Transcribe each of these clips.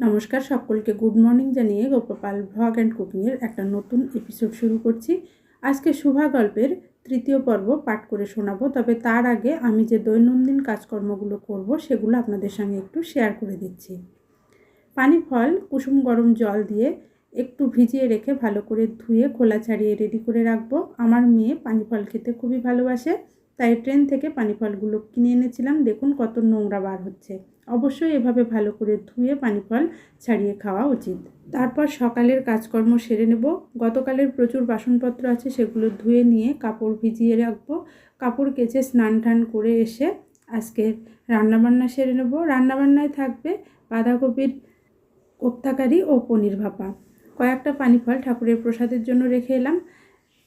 নমস্কার সকলকে good morning জানিয়ে গোপাল ভ্লগ অ্যান্ড কুকিংয়ের একটা নতুন এপিসোড শুরু করছি। আজকে শুভা গল্পের তৃতীয় পর্ব পাঠ করে শোনাবো। তবে তার আগে আমি যে দৈনন্দিন কাজকর্মগুলো করব সেগুলো আপনাদের সঙ্গে একটু শেয়ার করে দিচ্ছি। পানি ফল কুসুম গরম জল দিয়ে একটু ভিজিয়ে রেখে ভালো করে ধুয়ে খোলা ছাড়িয়ে রেডি করে রাখবো। আমার মেয়ে পানি ফল খেতে খুবই ভালোবাসে, তাই ট্রেন থেকে পানি ফলগুলো কিনে এনেছিলাম। দেখুন কত নোংরা বার হচ্ছে। অবশ্যই এভাবে ভালো করে ধুয়ে পানি ফল ছাড়িয়ে খাওয়া উচিত। তারপর সকালের কাজকর্ম সেরে নেব। গতকালের প্রচুর বাসনপত্র আছে, সেগুলো ধুয়ে নিয়ে কাপড় ভিজিয়ে রাখবো। কাপড় কেচে স্নান টান করে এসে আজকে রান্নাবান্না সেরে নেব। রান্নাবান্নায় থাকবে বাঁধাকপির কোপ্তাকারি ও পনির ভাপা। কয়েকটা পানি ফল ঠাকুরের প্রসাদের জন্য রেখে এলাম।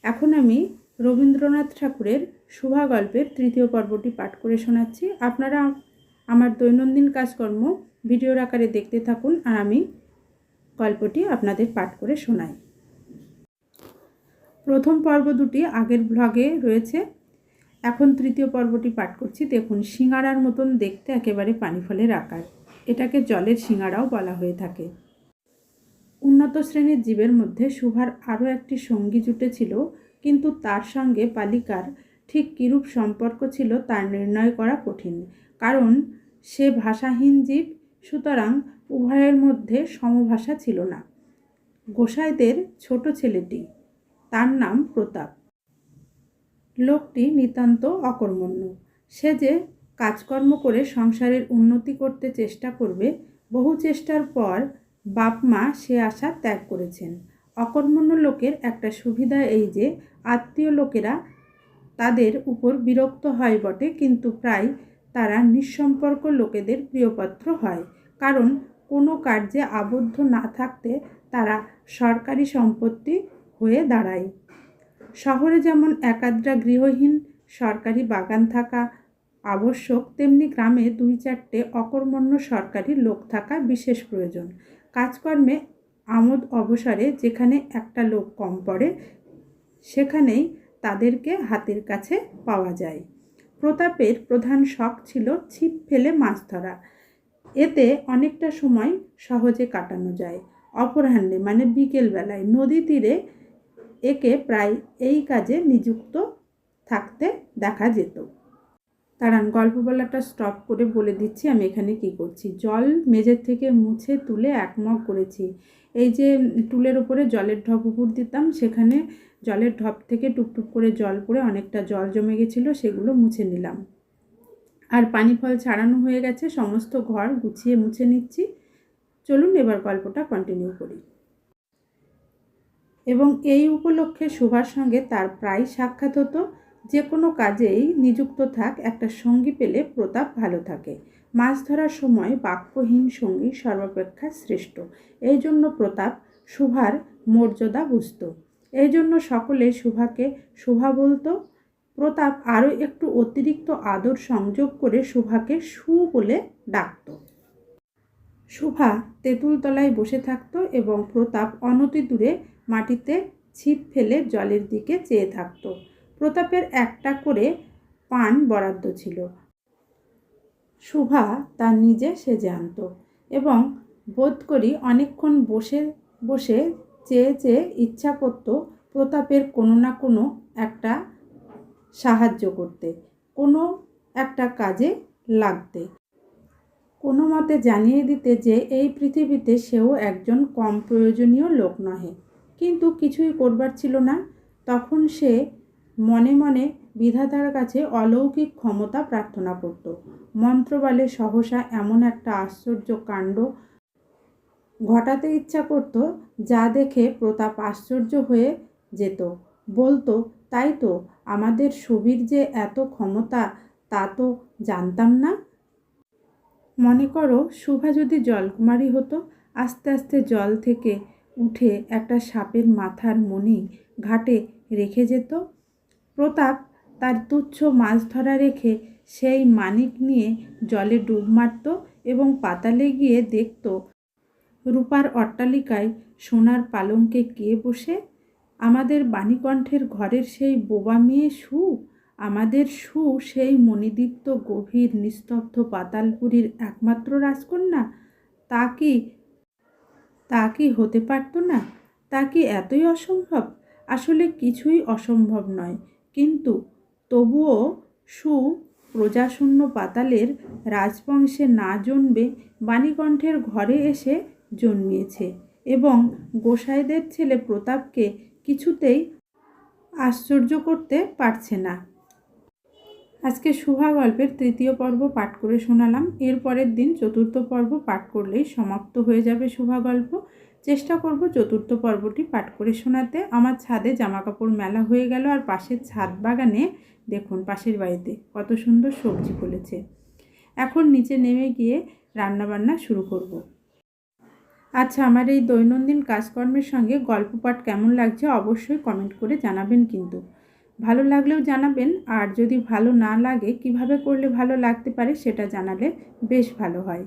এখন আমি রবীন্দ্রনাথ ঠাকুরের শুভা গল্পের তৃতীয় পর্বটি পাঠ করে শোনাচ্ছি। আপনারা আমার দৈনন্দিন কাজকর্ম ভিডিওর আকারে দেখতে থাকুন আর আমি গল্পটি আপনাদের পাঠ করে শোনাই। প্রথম পর্ব দুটি আগের ব্লগে রয়েছে, এখন তৃতীয় পর্বটি পাঠ করছি। দেখুন, সিঙ্গারার মতন দেখতে একেবারে পানি ফলের আকার। এটাকে জলের সিঙ্গারাও বলা হয়ে থাকে। উন্নত শ্রেণীর জীবের মধ্যে শুভার আরও একটি সঙ্গী জুটেছিল, কিন্তু তার সঙ্গে বালিকার ঠিক কিরূপ সম্পর্ক ছিল তার নির্ণয় করা কঠিন, কারণ সে ভাষাহীন জীব। সুতরাং উভয়ের মধ্যে সমভাষা ছিল না। গোসাইদের ছোট ছেলেটি, তার নাম প্রতাপ। লোকটি নিতান্ত অকর্মণ্য। সে যে কাজকর্ম করে সংসারের উন্নতি করতে চেষ্টা করবে, বহু চেষ্টার পর বাপ মা সে আশা ত্যাগ করেছেন। অকর্মণ্য লোকের একটা সুবিধা এই যে আত্মীয় লোকেরা তাদের উপর বিরক্ত হয় বটে, কিন্তু প্রায় তারা নিঃসম্পর্ক লোকেদের প্রিয়পাত্র হয়, কারণ কোনো কার্যে আবদ্ধ না থাকতে তারা সরকারি সম্পত্তি হয়ে দাঁড়ায়। শহরে যেমন একাদ্রা গৃহহীন সরকারি বাগান থাকা আবশ্যক, তেমনি গ্রামে দুই চারটে অকর্মণ্য সরকারি লোক থাকা বিশেষ প্রয়োজন। কাজকর্মে আমোদ অবসরে যেখানে একটা লোক কম পড়ে, সেখানেই তাদেরকে হাতের কাছে পাওয়া যায়। প্রতাপের প্রধান শখ ছিল ছিপ ফেলে মাছ ধরা। এতে অনেকটা সময় সহজে কাটানো যায়। অপরাহ্নে মানে বিকেলবেলায় নদী তীরে একে প্রায় এই কাজে নিযুক্ত থাকতে দেখা যেত। দাঁড়ান, গল্প বলাটা স্টপ করে বলে দিচ্ছি আমি এখানে কি করছি। জল মেঝের থেকে মুছে তুলে একমগ করেছি। এই যে টুলের উপরে জলের ঢপ উপর দিতাম, সেখানে জলের ঢপ থেকে টুপটুপ করে জল পড়ে অনেকটা জল জমে গেছিলো, সেগুলো মুছে নিলাম। আর পানি ফল ছাড়ানো হয়ে গেছে, সমস্ত ঘর গুছিয়ে মুছে নিচ্ছি। চলুন এবার গল্পটা কন্টিনিউ করি। এবং এই উপলক্ষে শুভার সঙ্গে তার প্রায় সাক্ষাৎ হতো। যে কোনো কাজেই নিযুক্ত থাক, একটা সঙ্গী পেলে প্রতাপ ভালো থাকে। মাছ ধরার সময় বাক্যহীন সঙ্গী সর্বাপেক্ষা শ্রেষ্ঠ। এই জন্য প্রতাপ শুভার মর্যাদা বুঝত। এই জন্য সকলে শুভাকে শুভা বলতো। প্রতাপ আরও একটু অতিরিক্ত আদর সংযোগ করে শুভাকে সু বলে ডাকত। শুভা তেঁতুল তলায় বসে থাকতো এবং প্রতাপ অনতি দূরে মাটিতে ছিপ ফেলে জলের দিকে চেয়ে থাকতো। প্রতাপের একটা করে পান বরাদ্দ ছিল। শুভা তা নিজে সেজে আনত এবং বোধ করি অনেকক্ষণ বসে বসে চেয়ে চেয়ে ইচ্ছা করত প্রতাপের কোনো না কোনো একটা সাহায্য করতে, কোনো একটা কাজে লাগতে, কোনো মতে জানিয়ে দিতে যে এই পৃথিবীতে সেও একজন কম প্রয়োজনীয় লোক নহে। কিন্তু কিছুই করবার ছিল না। তখন সে মনে মনে বিধাতার কাছে অলৌকিক ক্ষমতা প্রার্থনা করত। মন্ত্রবলে সহসা এমন একটা আশ্চর্য কাণ্ড ঘটাতে ইচ্ছা করত, যা দেখে প্রতাপ আশ্চর্য হয়ে যেত। বলতো, তাই তো, আমাদের সুবীর যে এত ক্ষমতা, তা তো জানতাম না। মনে করো, শুভা যদি জলকুমারী হতো, আস্তে আস্তে জল থেকে উঠে একটা সাপের মাথার মণি ঘাটে রেখে যেত। প্রতাপ তার তুচ্ছ মাছ ধরা রেখে সেই মানিক নিয়ে জলে ডুব মারত এবং পাতালে গিয়ে দেখত রূপার অট্টালিকায় সোনার পালঙ্কে কে বসে। আমাদের বাণীকণ্ঠের ঘরের সেই বোবা মেয়ে সু, আমাদের সু সেই মণিদীপ্ত গভীর নিস্তব্ধ পাতালপুরীর একমাত্র রাজকন্যা, তা কি তা কি হতে পারতো না? তা কি এতই অসম্ভব? আসলে কিছুই অসম্ভব নয়, কিন্তু তবুও প্রজাশূন্য পাতালের রাজবংশে না জন্মে বাণীকণ্ঠের ঘরে এসে জন্মিয়েছে এবং গোসাইদের ছেলে প্রতাপকে কিছুতেই আশ্চর্য করতে পারছে না। আজকে শুভা গল্পের তৃতীয় পর্ব পাঠ করে শোনালাম। এর পরের দিন চতুর্থ পর্ব পাঠ করলেই সমাপ্ত হয়ে যাবে শুভা গল্প। চেষ্টা করব চতুর্থ পর্বটি পাঠ করে শোনাতে। আমার ছাদে জামাকাপড় মেলা হয়ে গেল, আর পাশের ছাদ বাগানে দেখুন পাশের বাড়িতে কত সুন্দর সবজি ফলেছে। এখন নিচে নেমে গিয়ে রান্নাবান্না শুরু করব। আচ্ছা, আমার এই দৈনন্দিন কাজকর্মের সঙ্গে গল্প পাঠ কেমন লাগছে অবশ্যই কমেন্ট করে জানাবেন। কিন্তু ভালো লাগলেও জানাবেন, আর যদি ভালো না লাগে কিভাবে করলে ভালো লাগতে পারে সেটা জানালে বেশ ভালো হয়।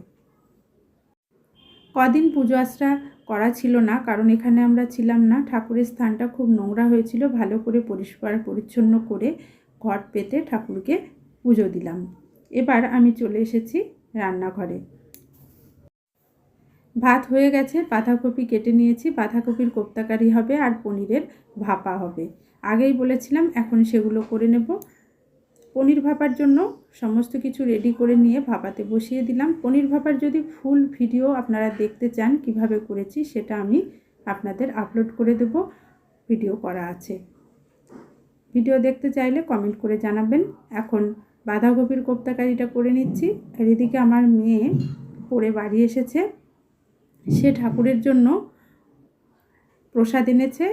কদিন পুজো আশ্রা করা ছিল না, কারণ এখানে আমরা ছিলাম না। ঠাকুরের স্থানটা খুব নোংরা হয়েছিল, ভালো করে পরিষ্কার পরিচ্ছন্ন করে ঘট পেতে ঠাকুরকে পুজো দিলাম। এবার আমি চলে এসেছি রান্নাঘরে। ভাত হয়ে গেছে, বাঁধাকপি কেটে নিয়েছি, বাঁধাকপির কোপ্তাকারি হবে আর পনিরের ভাপা হবে। আগেই বলেছিলাম, এখন সেগুলো করে নেব। পনির ভাপার জন্য সমস্ত কিছু রেডি করে নিয়ে ভাপাতে বসিয়ে দিলাম। পনির ভাপার যদি ফুল ভিডিও আপনারা দেখতে চান কিভাবে করেছি, সেটা আমি আপনাদের আপলোড করে দেব, ভিডিও করা আছে। ভিডিও দেখতে চাইলে কমেন্ট করে জানাবেন। এখন বাঁধাকপির কোপ্তাকারিটা করে নিচ্ছি। আর এদিকে আমার মেয়ে পড়ে বাড়ি এসেছে, সে ঠাকুরের জন্য প্রসাদ এনেছে।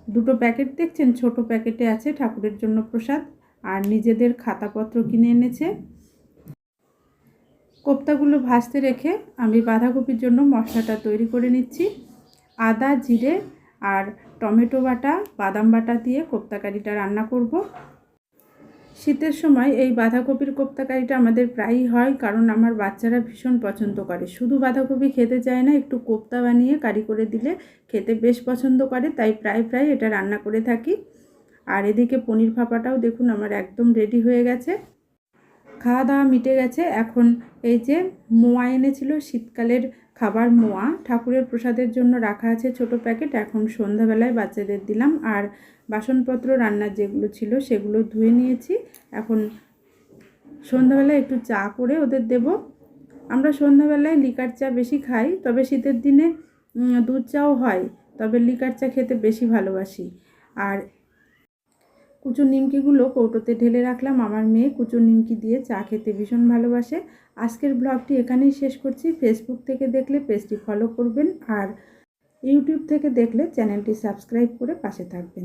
2টো প্যাকেট দেখছেন, ছোট প্যাকেটে আছে ঠাকুরের জন্য প্রসাদ, আর নিজেদের খাতাপত্র কিনে এনেছে। কোপ্তাগুলো ভাজতে রেখে আমি বাঁধাকপির জন্য মশলাটা তৈরি করে নিচ্ছি। আদা, জিরে আর টমেটো বাটা, বাদাম বাটা দিয়ে কোপ্তাকারিটা রান্না করব। শীতের সময় এই বাঁধাকপির কোপ্তাকারিটা আমাদের প্রায়ই হয়, কারণ আমার বাচ্চারা ভীষণ পছন্দ করে। শুধু বাঁধাকপি খেতে চায় না, একটু কোপ্তা বানিয়ে কারি করে দিলে খেতে বেশ পছন্দ করে, তাই প্রায় এটা রান্না করে থাকি। আর এদিকে পনির ভাপাটাও দেখুন আমার একদম রেডি হয়ে গেছে। খাওয়া দাওয়া মিটে গেছে। এখন এই যে মোয়া এনেছিল, শীতকালের খাবার মোয়া, ঠাকুরের প্রসাদের জন্য রাখা আছে ছোট প্যাকেট। এখন সন্ধ্যাবেলায় বাচ্চাদের দিলাম। আর বাসনপত্র রান্নার যেগুলো ছিল সেগুলো ধুয়ে নিয়েছি। এখন সন্ধ্যাবেলায় একটু চা করে ওদের দেব। আমরা সন্ধ্যাবেলায় লিকার চা বেশি খাই, তবে শীতের দিনে দুধ চাও হয়, তবে লিকার চা খেতে বেশি ভালোবাসি। আর কুচো নিমকিগুলো কৌটোতে ঢেলে রাখলাম। আমার মেয়ে কুচো নিমকি দিয়ে চা খেতে ভীষণ ভালোবাসে। আজকের ব্লগটি এখানেই শেষ করছি। ফেসবুক থেকে দেখলে পেজটি ফলো করবেন, আর ইউটিউব থেকে দেখলে চ্যানেলটি সাবস্ক্রাইব করে পাশে থাকবেন।